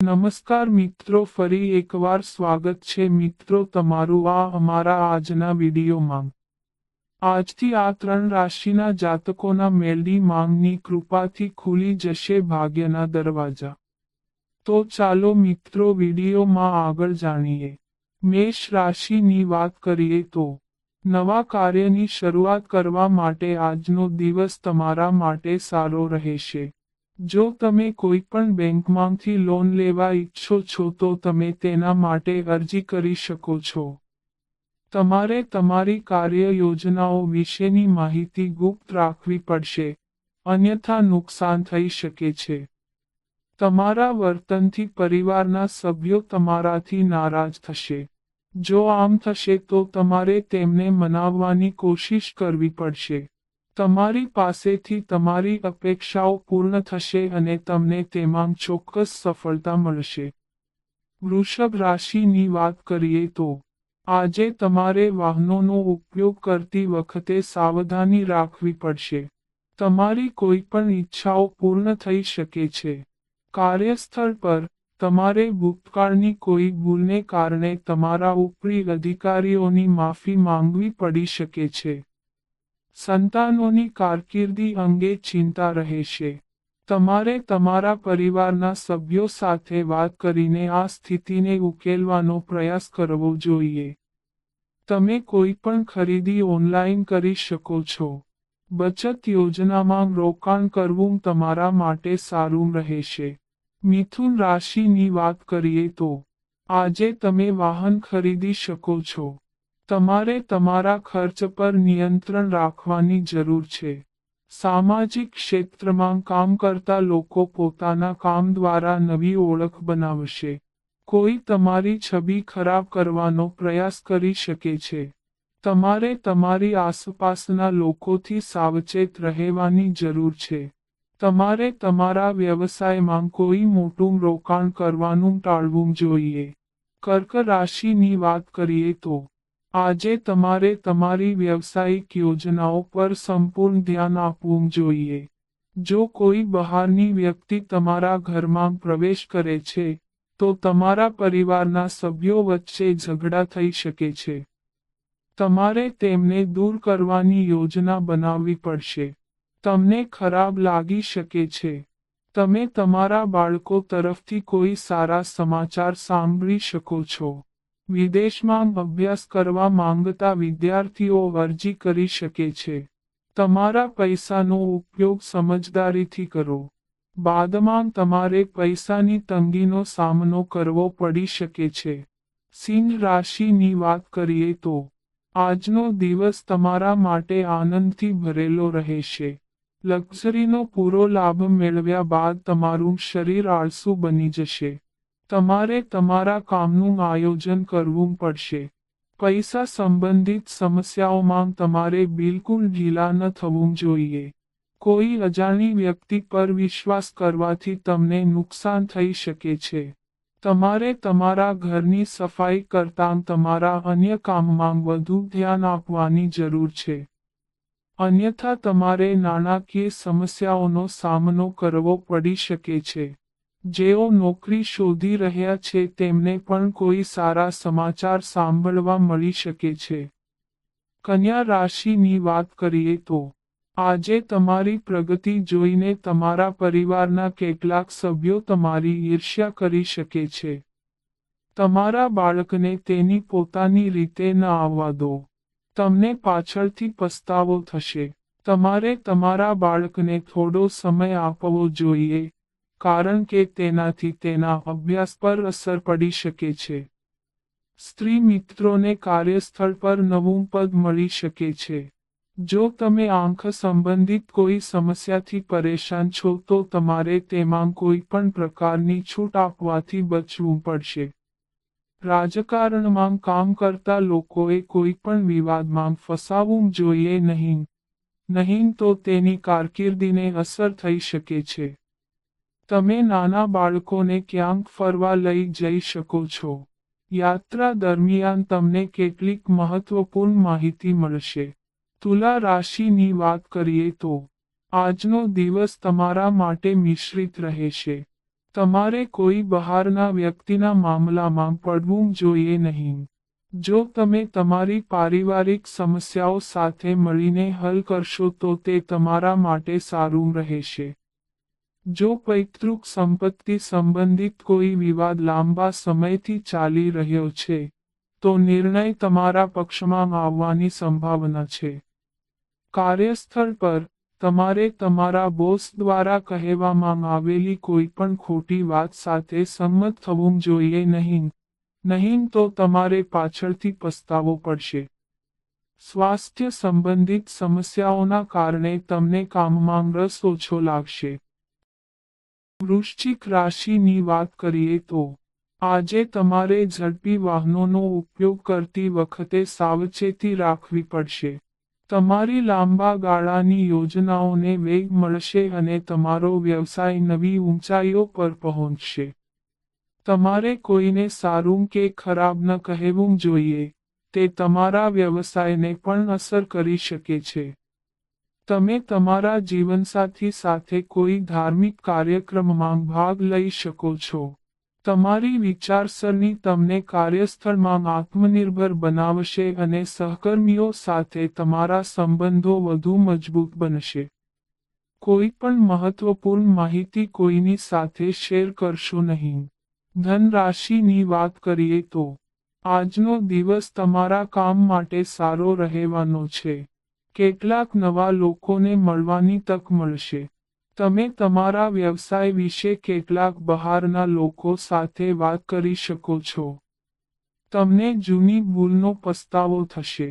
નમસ્કાર મિત્રો, ફરી એકવાર સ્વાગત છે મિત્રો તમારું આ અમારા આજના વિડીયોમાં। આજથી આ 3 રાશિના જાતકોના મેલડી માંગની કૃપાથી ખુલી જશે ભાગ્યના દરવાજા। તો ચાલો મિત્રો વિડીયોમાં આગળ જાણીએ। મેષ રાશિની વાત કરીએ તો નવા કાર્યની શરૂઆત કરવા માટે આજનો દિવસ તમારા માટે સારો રહેશે। જો તમે કોઈ પણ બેંકમાંથી લોન લેવા ઈચ્છો છો તો તમે તેના માટે અરજી કરી શકો છો। તમારે તમારી કાર્ય યોજનાઓ વિશેની માહિતી ગુપ્ત રાખવી પડશે, અન્યથા નુકસાન થઈ શકે છે। તમારા વર્તનથી પરિવારના સભ્યો તમારાથી નારાજ થશે। જો આમ થશે તો તમારે તેમને મનાવવાની કોશિશ કરવી પડશે। તમારી પાસેથી તમારી અપેક્ષાઓ પૂર્ણ થશે અને તમને તેમાં ચોક્કસ સફળતા મળશે। વૃષભ રાશિની વાત કરીએ તો આજે તમારે વાહનોનો ઉપયોગ કરતી વખતે સાવધાની રાખવી પડશે। તમારી કોઈ પણ ઈચ્છાઓ પૂર્ણ થઈ શકે છે। કાર્યસ્થળ પર તમારે ભૂતકાળની કોઈ ભૂલને કારણે તમારા ઉપરી અધિકારીઓની માફી માંગવી પડી શકે છે। સંતાનોની કારકિર્દી અંગે ચિંતા રહેશે। તમારે તમારા પરિવારના સભ્યો સાથે વાત કરીને આ સ્થિતિને ઉકેલવાનો પ્રયાસ કરવો જોઈએ। તમે કોઈ પણ ખરીદી ઓનલાઈન કરી શકો છો। બચત યોજનામાં રોકાણ કરવું તમારા માટે સારું રહેશે। મિથુન રાશિની વાત કરીએ તો આજે તમે વાહન ખરીદી શકો છો। તમારે તમારા ખર્ચ પર નિયંત્રણ રાખવાની જરૂર છે। સામાજિક ક્ષેત્રમાં કામ કરતા લોકો પોતાના કામ દ્વારા નવી ઓળખ બનાવશે। કોઈ તમારી છબી ખરાબ કરવાનો પ્રયાસ કરી શકે છે। તમારે તમારી આસપાસના લોકોથી સાવચેત રહેવાની જરૂર છે। તમારે તમારા વ્યવસાયમાં કોઈ મોટું રોકાણ કરવાનું ટાળવું જોઈએ। કર્ક રાશિની વાત કરીએ તો આજે તમારે તમારી વ્યવસાયિક યોજનાઓ પર સંપૂર્ણ ધ્યાન આપવું જોઈએ। જો કોઈ બહારની વ્યક્તિ તમારા ઘરમાં પ્રવેશ કરે છે તો તમારા પરિવારના સભ્યો વચ્ચે ઝઘડા થઈ શકે છે। તમારે તેમને દૂર કરવાની યોજના બનાવવી પડશે। તમને ખરાબ લાગી શકે છે। તમે તમારા બાળકો તરફથી કોઈ સારા સમાચાર સાંભળી શકો છો। વિદેશમાં અભ્યાસ કરવા માંગતા વિદ્યાર્થીઓ અરજી કરી શકે છે। તમારા પૈસાનો ઉપયોગ સમજદારીથી કરો। બાદમાં તમારે પૈસાની તંગીનો સામનો કરવો પડી શકે છે। સિંહ રાશિની વાત કરીએ તો આજનો દિવસ તમારા માટે આનંદથી ભરેલો રહેશે। લક્ઝરીનો પૂરો લાભ મેળવ્યા બાદ તમારું શરીર આળસુ બની જશે। તમારે તમારા કામનું આયોજન કરવું પડશે। પૈસા સંબંધિત સમસ્યાઓમાં તમારે બિલકુલ ઢીલા ન થવું જોઈએ। કોઈ અજાણી વ્યક્તિ પર વિશ્વાસ કરવાથી તમને નુકસાન થઈ શકે છે। તમારે તમારા ઘરની સફાઈ કરતાં તમારા અન્ય કામમાં વધુ ધ્યાન આપવાની જરૂર છે। અન્યથા તમારે નાણાકીય સમસ્યાઓનો સામનો કરવો પડી શકે છે। જેઓ નોકરી શોધી રહ્યા છે તેમને પણ કોઈ સારા સમાચાર સાંભળવા મળી શકે છે। કન્યા રાશિની વાત કરીએ તો આજે તમારી પ્રગતિ જોઈને તમારા પરિવારના કેટલાક સભ્યો તમારી ઈર્ષ્યા કરી શકે છે। તમારા બાળકને તેની પોતાની રીતે ન આવવા દો। તમને પાછળથી પસ્તાવો થશે। તમારે તમારા બાળકને થોડો સમય આપવો જોઈએ, કારણ કે તેનાથી તેના અભ્યાસ પર અસર પડી શકે છે। સ્ત્રી મિત્રોને કાર્યસ્થળ પર નવું પદ મળી શકે છે। જો તમે આંખ સંબંધિત કોઈ સમસ્યાથી પરેશાન છો તો તમારે તેમાં કોઈ પણ પ્રકારની છૂટ આપવાથી બચવું પડશે। રાજકારણમાં કામ કરતા લોકોએ કોઈ પણ વિવાદમાં ફસાવવું જોઈએ નહીં તો તેની કારકિર્દીને અસર થઈ શકે છે। તમે નાના બાળકોને ક્યાંક ફરવા લઈ જઈ શકો છો। યાત્રા દરમિયાન તમને કેટલીક મહત્વપૂર્ણ માહિતી મળશે। તુલા રાશિની વાત કરીએ તો આજનો દિવસ તમારા માટે મિશ્રિત રહેશે। તમારે કોઈ બહારના વ્યક્તિના મામલામાં પડવું જોઈએ નહીં. જો તમે તમારી પારિવારિક સમસ્યાઓ સાથે મળીને હલ કરશો તો તે તમારા માટે સારું રહેશે. જો પૈતૃક સંપત્તિ સંબંધિત કોઈ વિવાદ લાંબા સમયથી ચાલી રહ્યો છે, તો નિર્ણય તમારા પક્ષમાં આવવાની સંભાવના છે. કાર્યસ્થળ પર, તમારે તમારા બોસ દ્વારા કહેવામાં આવેલી કોઈ પણ ખોટી વાત સાથે સંમત થવું જોઈએ નહીં તો તમારે પાછળથી પસ્તાવો પડશે. સ્વાસ્થ્ય સંબંધિત સમસ્યાઓના કારણે તમને કામમાં રસ ઓછો લાગશે. વૃશ્ચિક રાશિની વાત કરીએ તો આજે તમારે ઝડપી વાહનોનો ઉપયોગ કરતી વખતે સાવચેતી રાખવી પડશે. તમારી લાંબા ગાળાની યોજનાઓને વેગ મળશે અને તમારો વ્યવસાય નવી ઊંચાઈઓ પર પહોંચશે. તમારે કોઈને સારું કે ખરાબ ન કહેવું જોઈએ, તે તમારા વ્યવસાયને પણ અસર કરી શકે છે. તમે તમારા જીવનસાથી સાથે કોઈ ધાર્મિક કાર્યક્રમમાં ભાગ લઈ શકો છો. તમારી વિચારસરણી તમને કાર્યસ્થળમાં આત્મનિર્ભર બનાવશે અને સહકર્મીઓ સાથે તમારા સંબંધો વધુ મજબૂત બનશે. કોઈ પણ મહત્વપૂર્ણ માહિતી કોઈની સાથે શેર કરશો નહીં. ધન રાશિની વાત કરીએ તો આજનો દિવસ તમારા કામ માટે સારો રહેવાનો છે. કેટલાક નવા લોકોને મળવાની તક મળશે. તમે તમારા વ્યવસાય વિશે કેટલાક બહારના લોકો સાથે વાત કરી શકો છો. તમને જૂની ભૂલનો પસ્તાવો થશે.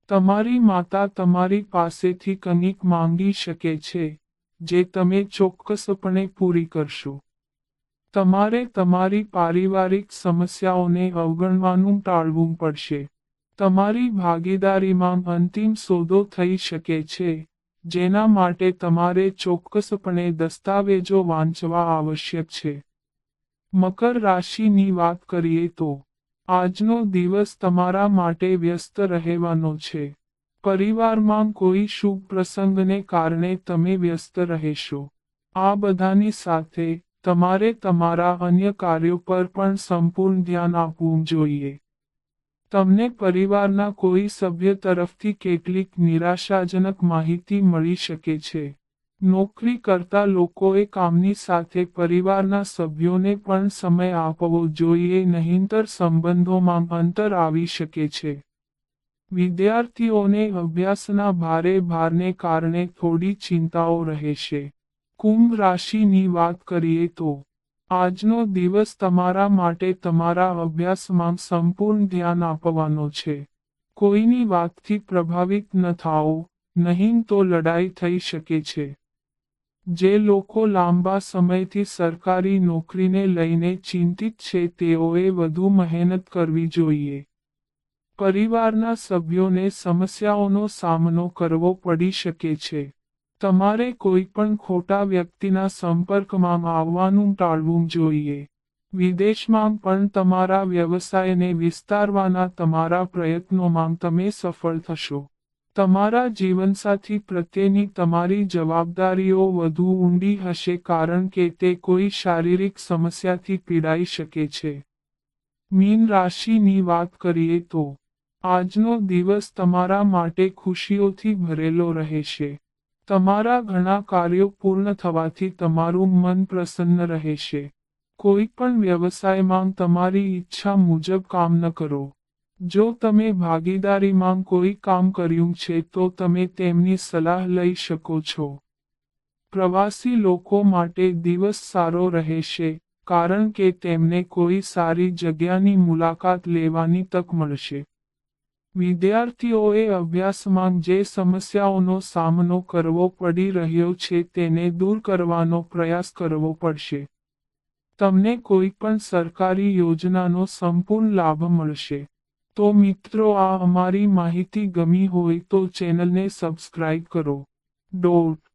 તમારી માતા તમારી પાસેથી કંઈક માંગી શકે છે, જે તમે ચોક્કસપણે પૂરી કરશો. તમારે તમારી પારિવારિક સમસ્યાઓને અવગણવાનું ટાળવું પડશે. તમારી ભાગીદારીમાં અંતિમ સોદો થઈ શકે છે, જેના માટે તમારે ચોક્કસપણે દસ્તાવેજો વાંચવા આવશ્યક છે. મકર રાશિની વાત કરીએ તો આજનો દિવસ તમારા માટે વ્યસ્ત રહેવાનો છે. પરિવારમાં કોઈ શુભ પ્રસંગને કારણે તમે વ્યસ્ત રહેશો. આ બધાની સાથે તમારે તમારા અન્ય કાર્યો પર પણ સંપૂર્ણ ધ્યાન આપવું જોઈએ. તમને પરિવારના કોઈ સભ્ય તરફથી કેટલીક નિરાશાજનક માહિતી મળી શકે છે. નોકરી કરતા લોકોએ કામની સાથે પરિવારના સભ્યોને પણ સમય આપવો જોઈએ, નહીંતર સંબંધોમાં અંતર આવી શકે છે. વિદ્યાર્થીઓને અભ્યાસના ભારે ભારને કારણે થોડી ચિંતાઓ રહેશે. કુંભ રાશિની વાત કરીએ તો આજનો દિવસ તમારા માટે તમારા અભ્યાસમાં સંપૂર્ણ ધ્યાન આપવાનો છે. કોઈની વાતથી પ્રભાવિત ન થાઓ, નહીં તો લડાઈ થઈ શકે છે. જે લોકો લાંબા સમયથી સરકારી નોકરીને લઈને ચિંતિત છે તેઓએ વધુ મહેનત કરવી જોઈએ. પરિવારના સભ્યોને સમસ્યાઓનો સામનો કરવો પડી શકે છે. તમારે કોઈ પણ ખોટા વ્યક્તિના સંપર્કમાં આવવાનું ટાળવું જોઈએ. વિદેશમાં પણ તમારા વ્યવસાયને વિસ્તારવાના તમારા પ્રયત્નોમાં તમે સફળ થશો. તમારા જીવનસાથી પ્રત્યેની તમારી જવાબદારીઓ વધુ ઊંડી હશે કારણ કે તે કોઈ શારીરિક સમસ્યાથી પીડાઈ શકે છે. મીન રાશિની વાત કરીએ તો આજનો દિવસ તમારા માટે ખુશીઓથી ભરેલો રહેશે. તમારા ઘણા કાર્યો પૂર્ણ થવાથી તમારું મન પ્રસન્ન રહેશે. કોઈ પણ વ્યવસાયમાં તમારી ઈચ્છા મુજબ કામ ન કરો. જો તમે ભાગીદારીમાં કોઈ કામ કર્યું છે તો તમે તેમની સલાહ લઈ શકો છો. પ્રવાસી લોકો માટે દિવસ સારો રહેશે, કારણ કે તેમને કોઈ સારી જગ્યાની મુલાકાત લેવાની તક મળશે. વિદ્યાર્થીઓએ અભ્યાસમાં જે સમસ્યાઓનો સામનો કરવો પડી રહ્યો છે તેને દૂર કરવાનો પ્રયાસ કરવો પડશે. તમને કોઈ પણ સરકારી યોજનાનો સંપૂર્ણ લાભ મળશે. તો મિત્રો, આ અમારી માહિતી ગમી હોય તો ચેનલને સબસ્ક્રાઇબ કરો.